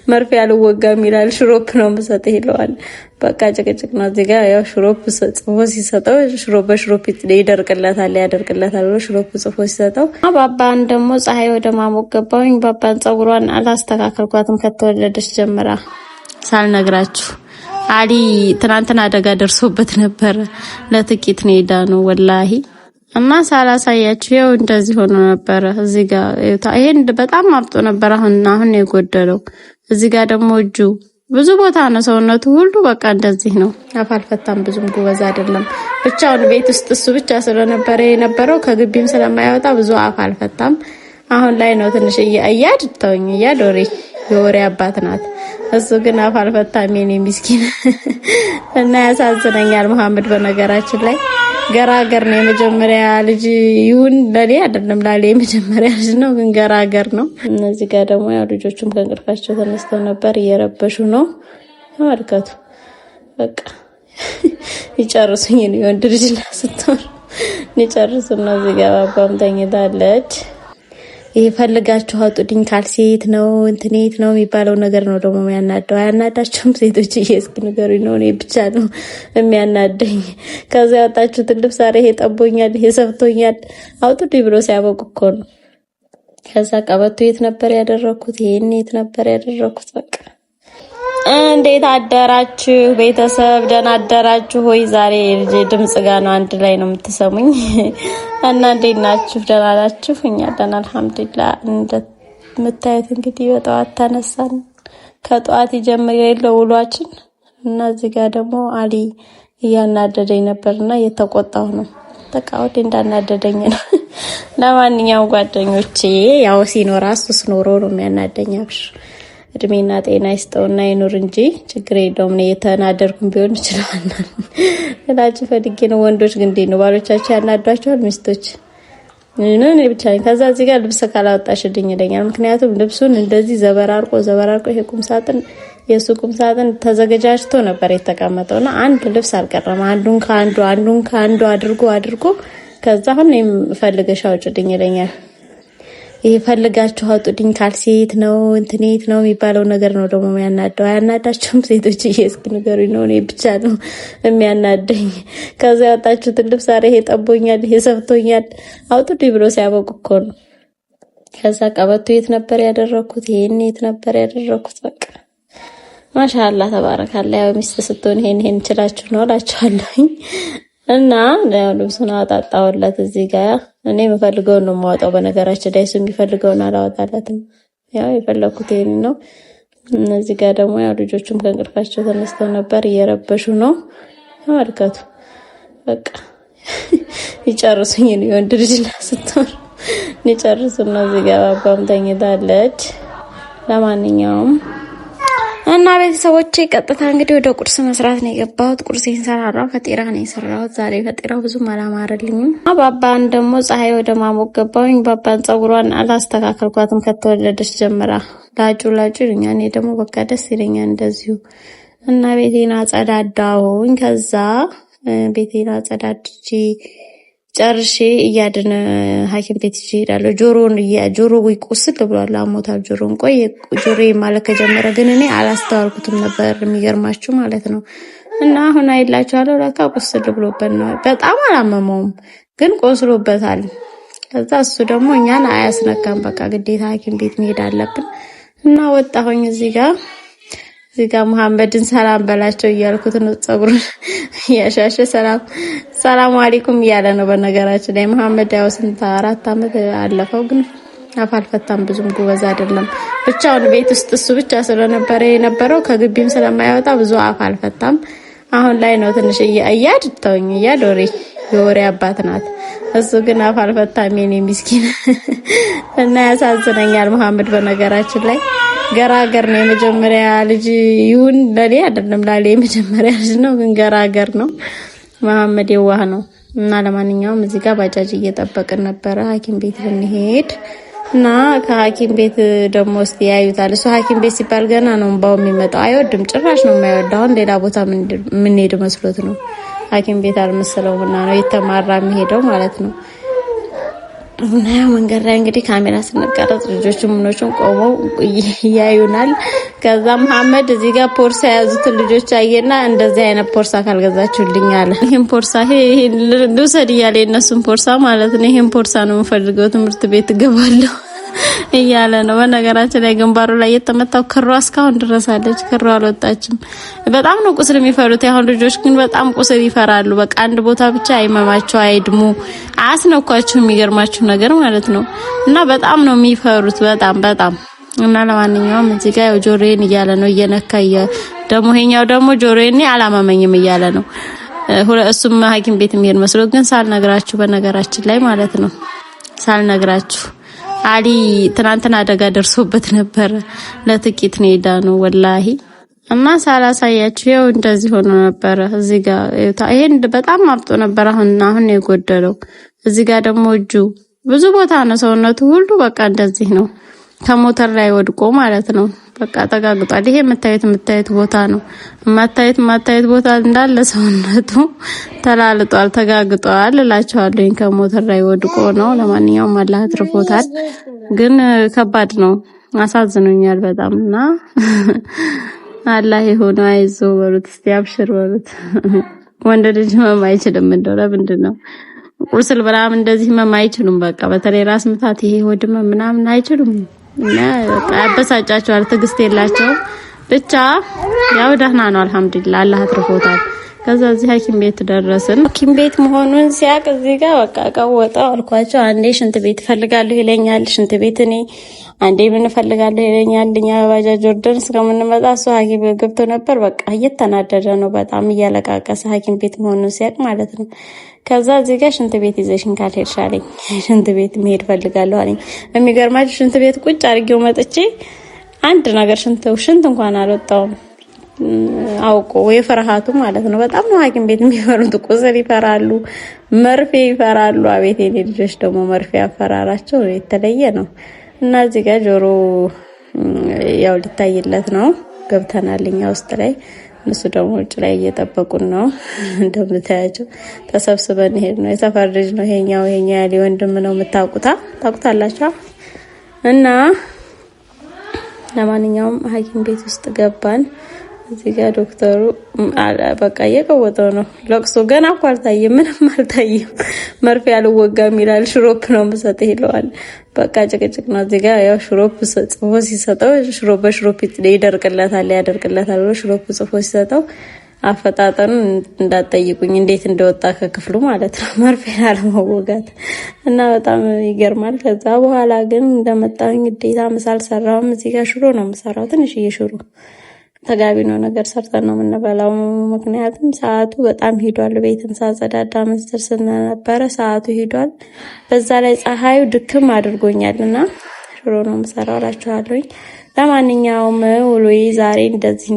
መርፌ አልወጋም ይላል። ሽሮፕ ነው የምሰጠው ይለዋል። በቃ ጭቅጭቅ ነው እዚህ ጋር። ያው ሽሮፕ ጽፎ ሲሰጠው በሽሮፕ ያደርቅለታል ብሎ ሽሮፕ ጽፎ ሲሰጠው፣ ባባን ደግሞ ፀሐይ ወደ ማሞቅ ገባሁኝ። ባባን ጸጉሯን አላስተካከልኳትም ከተወለደች ጀምራ ሳልነግራችሁ። አሊ ትናንትና አደጋ ደርሶበት ነበር። ለጥቂት ነው የዳነው ወላሂ። እና ሳላሳያችሁ ይኸው እንደዚህ ሆኖ ነበር። እዚህ ጋር ይሄን በጣም አብጦ ነበር። አሁን የጎደለው እዚህ ጋር ደግሞ እጁ ብዙ ቦታ ነው፣ ሰውነቱ ሁሉ በቃ እንደዚህ ነው። አፍ አልፈታም፣ ብዙም ጎበዝ አይደለም። ብቻውን ቤት ውስጥ እሱ ብቻ ስለነበረ የነበረው ከግቢም ስለማይወጣ ብዙ አፍ አልፈታም። አሁን ላይ ነው ትንሽ እያድተውኝ የወሬ አባት ናት። እሱ ግን አፍ አልፈታም የኔ ምስኪን እና ያሳዝነኛል። መሐመድ በነገራችን ላይ ገራገር ነው። የመጀመሪያ ልጅ ይሁን ለኔ አይደለም ላሌ የመጀመሪያ ልጅ ነው፣ ግን ገራገር ነው። እነዚህ ጋር ደግሞ ያው ልጆቹም ከእንቅልፋቸው ተነስተው ነበር፣ እየረበሹ ነው። ተመልከቱ በቃ ይጨርሱኝ ነው ወንድ ልጅ ስትሆን ይጨርሱና እዚህ ጋር ባባም ተኝታለች። ይፈልጋችሁ አውጡልኝ ካልሲት ነው እንትኔት ነው የሚባለው ነገር ነው ደግሞ የሚያናደው። አያናዳችሁም ሴቶች? እስኪ ንገሩኝ። ነው እኔ ብቻ ነው የሚያናደኝ? ከዛ ያጣችሁት ልብስ ዛሬ ይሄ ጠቦኛል፣ ይሄ ሰፍቶኛል አውጡልኝ ብሎ ሲያበቁ እኮ ነው። ከዛ ቀበቶ የት ነበር ያደረኩት? ይሄን የት ነበር ያደረኩት? በቃ እንዴት አደራችሁ ቤተሰብ? ደህና አደራችሁ ሆይ? ዛሬ ልጅ ድምጽ ጋር ነው አንድ ላይ ነው የምትሰሙኝ። እና እንዴት ናችሁ? ደህና ናችሁ? እኛ ደህና አልሐምዱሊላህ። እንደምታዩት እንግዲህ በጠዋት ተነሳን። ከጠዋት ይጀምር የሌለው ውሏችን እና እዚህ ጋር ደግሞ አሊ እያናደደኝ ነበርና እየተቆጣሁ ነው። ተቃውዴ እንዳናደደኝ ነው። ለማንኛውም ጓደኞቼ ያው ሲኖር እሱስ ኖሮ ነው የሚያናደኝ። አብሽ እድሜና ጤና ይስጠውና ይኑር እንጂ ችግር የለውም። ነው የተናደርኩም ቢሆን ይችላል እላችሁ ፈልጌ ነው። ወንዶች ግን እንዴት ነው ባሎቻቸው ያናዷቸዋል? ሚስቶች እኔ ብቻ ነኝ። ከዛ እዚህ ጋር ልብስ ካላወጣሽልኝ ይለኛል። ምክንያቱም ልብሱን እንደዚህ ዘበራርቆ ይሄ ቁም ሳጥን የሱ ቁም ሳጥን ተዘገጃጅቶ ነበር የተቀመጠውና አንድ ልብስ አልቀረም። አንዱን ከአንዱ አድርጎ ከዛ አሁን ፈልገሽ አውጪልኝ ይለኛል። ይፈልጋችሁ አውጡልኝ ካልሲት ነው እንትኔት ነው የሚባለው ነገር ነው ደግሞ የሚያናደው። አያናዳችሁም ሴቶች? እስኪ ንገሩኝ። ነው እኔ ብቻ ነው የሚያናደኝ? ከዛ ያጣችሁት ልብስ ዛሬ ይሄ ጠቦኛል፣ ይሄ ሰፍቶኛል አውጡልኝ ብሎ ሲያበቁ እኮ ነው። ከዛ ቀበቶ የት ነበር ያደረኩት? ይሄን የት ነበር ያደረኩት? በቃ ማሻአላህ ተባረካላ። ያው ሚስት ስትሆን ይሄን እንችላችሁ ነው እላችኋለሁ። እና ልብሱን አጣጣውለት እዚህ ጋር እኔ የምፈልገውን ነው የማወጣው። በነገራችን ላይ እሱ የሚፈልገውን አላወጣለትም። ያው የፈለኩት ይሄን ነው። እነዚህ ጋር ደግሞ ያው ልጆቹም ከእንቅልፋቸው ተነስተው ነበር፣ እየረበሹ ነው። ተመልከቱ በቃ ይጨርሱኝ ነው ወንድ ልጅ ስትሆን ይጨርሱና እዚህ ጋር ባባም ተኝታለች። ለማንኛውም እና ቤተሰቦቼ ቀጥታ እንግዲህ ወደ ቁርስ መስራት ነው የገባሁት። ቁርሴን ሰራራው ፈጢራ ነው የሰራሁት። ዛሬ ፈጢራው ብዙም አላማረልኝም። ባባን ደግሞ ፀሐይ ወደ ማሞቅ ገባሁኝ። ባባን ጸጉሯን አላስተካከልኳትም ከተወለደች ጀምራ ላጩ ይሉኛል። እኔ ደግሞ በቃ ደስ ይለኛል እንደዚሁ። እና ቤቴን አጸዳዳሁኝ። ከዛ ቤቴን አጸዳድቼ ጨርሼ እያድን ሐኪም ቤት ይሄዳለሁ። ጆሮ ቁስል ብሏል፣ አሞታል ጆሮን። ጆሮዬ ማለት ከጀመረ ግን እኔ አላስተዋልኩትም ነበር፣ የሚገርማችሁ ማለት ነው። እና አሁን አይላችኋለሁ ለካ ቁስል ብሎበት ነው። በጣም አላመመውም ግን ቆስሎበታል። ከዛ እሱ ደግሞ እኛን አያስነካም። በቃ ግዴታ ሐኪም ቤት መሄድ አለብን። እና ወጣሁኝ እዚህ ጋር መሐመድን ሰላም በላቸው እያልኩት ነው። ጸጉሩን ያሻሸ ሰላም አለይኩም እያለ ነው። በነገራችን ላይ መሐመድ ያው 4 አመት አለፈው፣ ግን አፍ አልፈታም፣ ብዙም ጎበዝ አይደለም። ብቻውን ቤት ውስጥ እሱ ብቻ ስለነበረ የነበረው ከግቢም ስለማይወጣ ብዙ አፍ አልፈታም። አሁን ላይ ነው ትንሽ እያድተውኝ የወሬ አባት ናት። እሱ ግን አፍ አልፈታም የኔ ምስኪን እና ያሳዝነኛል። መሐመድ በነገራችን ላይ ገራገር ነው። የመጀመሪያ ልጅ ይሁን ለኔ አይደለም ላሌ የመጀመሪያ ልጅ ነው፣ ግን ገራገር ነው። መሐመድ የዋህ ነው። እና ለማንኛውም እዚህ ጋር ባጃጅ እየጠበቅን ነበረ ሐኪም ቤት ልንሄድ እና ከሐኪም ቤት ደግሞ እስቲ ያዩታል። እሱ ሐኪም ቤት ሲባል ገና ነው እንባው የሚመጣው። አይወድም፣ ጭራሽ ነው የማይወደው። አሁን ሌላ ቦታ ምን ሄድ መስሎት ነው። ሐኪም ቤት አልመሰለውም እና ነው የተማራ የሚሄደው ማለት ነው። እና መንገድ ላይ እንግዲህ ካሜራ ስንቀረጽ ልጆቹም ምኖቹም ቆመው ያዩናል። ከዛ መሐመድ እዚህ ጋር ፖርሳ የያዙትን ልጆች አየና እንደዚህ አይነት ፖርሳ ካልገዛችሁልኝ አለ። ይሄን ፖርሳ ይሄ ልውሰድ እያለ የነሱን ፖርሳ ማለት ነው። ይሄን ፖርሳ ነው የምፈልገው ትምህርት ቤት እገባለሁ እያለ ነው። በነገራችን ላይ ግንባሩ ላይ የተመታው ክሯ እስካሁን ድረስ አለች። ክሯ አልወጣችም። በጣም ነው ቁስል የሚፈሩት። ያሁን ልጆች ግን በጣም ቁስል ይፈራሉ። በቃ አንድ ቦታ ብቻ አይመማቸው፣ አይድሙ፣ አያስነኳቸው። የሚገርማችሁ ነገር ማለት ነው። እና በጣም ነው የሚፈሩት በጣም እና ለማንኛውም እዚህ ጋር ጆሮዬን እያለ ነው እየነካየ ደግሞ ይሄኛው ደግሞ ጆሮዬን አላመመኝም እያለ ነው። እሱም ሐኪም ቤት የሚሄድ መስሎ ግን ሳልነግራችሁ በነገራችን ላይ ማለት ነው ሳልነግራችሁ አሊ ትናንትና አደጋ ደርሶበት ነበር። ለጥቂት ነው የዳነው ወላሂ። እና ሳላሳያችሁ ይኸው እንደዚህ ሆኖ ነበር። እዚህ ጋር ይሄን በጣም አብጦ ነበር። አሁን የጎደለው እዚህ ጋር ደግሞ እጁ ብዙ ቦታ ነው ሰውነቱ ሁሉ በቃ እንደዚህ ነው። ከሞተር ላይ ወድቆ ማለት ነው። በቃ ተጋግጧል። ይሄ የምታዩት ቦታ ነው። የማታዩት ቦታ እንዳለ ሰውነቱ ተላልጧል፣ ተጋግጧል እላቸዋለሁ። ከሞተር ላይ ወድቆ ነው። ለማንኛውም አላህ አትርፎታል። ግን ከባድ ነው። አሳዝኖኛል በጣምና አላህ ይሁን። አይዞ በሉት እስቲ አብሽር በሉት። ወንድ ልጅ ህመም አይችልም እንደው ለምንድን ነው? ቁስል ምናምን እንደዚህ ህመም አይችሉም። በቃ በተለይ ራስ ምታት ይሄ ሆድ ህመም ምናምን አይችሉም። እና ያበሳጫቸዋል። ትዕግስት የላቸውም። ብቻ ያው ደህና ነው አልሐምዱሊላህ አላህ አትርፎታል። ከዛ እዚህ ሐኪም ቤት ደረስን። ሐኪም ቤት መሆኑን ሲያቅ እዚህ ጋር በቃ ቀወጠው አልኳቸው። አንዴ ሽንት ቤት ፈልጋለሁ ይለኛል። ሽንት ቤት እኔ አንዴ ምን ፈልጋለሁ ይለኛል። እኛ ባጃጅ ወርደን እስከምንመጣ እሱ ሐኪም ቤት ገብቶ ነበር። በቃ እየተናደደ ነው በጣም እያለቃቀሰ ሐኪም ቤት መሆኑን ሲያቅ ማለት ነው። ከዛ እዚህ ጋር ሽንት ቤት ይዘሽን ካልሄድሽ አለኝ። ሽንት ቤት መሄድ ፈልጋለሁ አለኝ። የሚገርማችሁ ሽንት ቤት ቁጭ አድርጌው መጥቼ አንድ ነገር ሽንት እንኳን አልወጣውም። አውቆ የፍርሃቱ ማለት ነው። በጣም ነው ሐኪም ቤት የሚፈሩት። ቁስል ይፈራሉ፣ መርፌ ይፈራሉ። አቤት የኔ ልጆች ደግሞ መርፌ አፈራራቸው የተለየ ነው። እና እዚህ ጋር ጆሮ ያው ሊታይለት ነው። ገብተናል እኛ ውስጥ ላይ፣ እነሱ ደግሞ ውጭ ላይ እየጠበቁን ነው። እንደምታያቸው ተሰብስበን ሄድ ነው። የሰፈር ልጅ ነው ይሄኛው ያሊ ወንድም ነው። ታውቁታላችሁ። እና ለማንኛውም ሐኪም ቤት ውስጥ ገባን። እዚህ ጋር ዶክተሩ በቃ እየቀወጠው ነው። ለቅሶ ገና እኮ አልታየም፣ ምንም አልታየም። መርፌ አልወጋም ይላል። ሽሮፕ ነው የምሰጥህ ይለዋል። በቃ ጭቅጭቅ ነው። እዚህ ጋር ያው ሽሮፕ ጽፎ ሲሰጠው በሽሮፕ ያደርቅለታል ብሎ ሽሮፕ ጽፎ ሲሰጠው አፈጣጠኑን እንዳትጠይቁኝ እንዴት እንደወጣ ከክፍሉ ማለት ነው። መርፌን አለመወጋት እና በጣም ይገርማል። ከዛ በኋላ ግን እንደመጣኝ ግዴታ ምሳል ሰራውም። እዚህ ጋር ሽሮ ነው የምሰራው፣ ትንሽዬ ሽሮ ተጋቢ ነው ነገር ሰርተን ነው የምንበላው። ምክንያቱም ሰዓቱ በጣም ሄዷል። ቤትን ሳጸዳዳ መስጠር ስለነበረ ሰዓቱ ሄዷል። በዛ ላይ ፀሐዩ ድክም አድርጎኛልና ሽሮ ነው የምሰራው እላችኋለሁ። ለማንኛውም ውሎዬ ዛሬ እንደዚህ